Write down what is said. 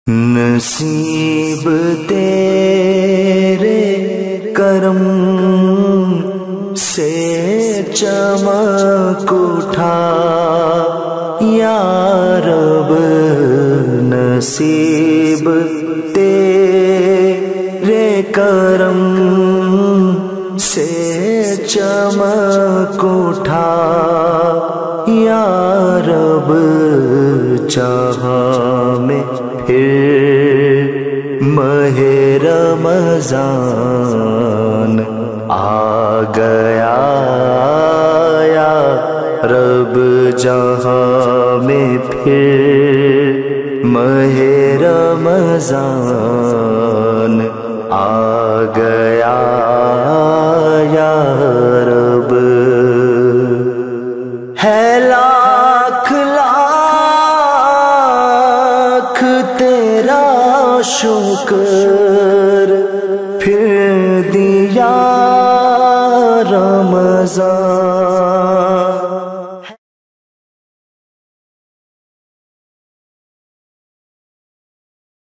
نصیب تیرے کرم سے چمک اٹھا یا رب، نصیب تیرے کرم سے چمک اٹھا یا رب، چاہاں میں پھر ماہ رمضان آ گیا یا رب، جہاں میں پھر ماہ رمضان آ گیا یا رب۔ ہے لاکھ لاکھ تیرا شکر، پھر دیا رمضان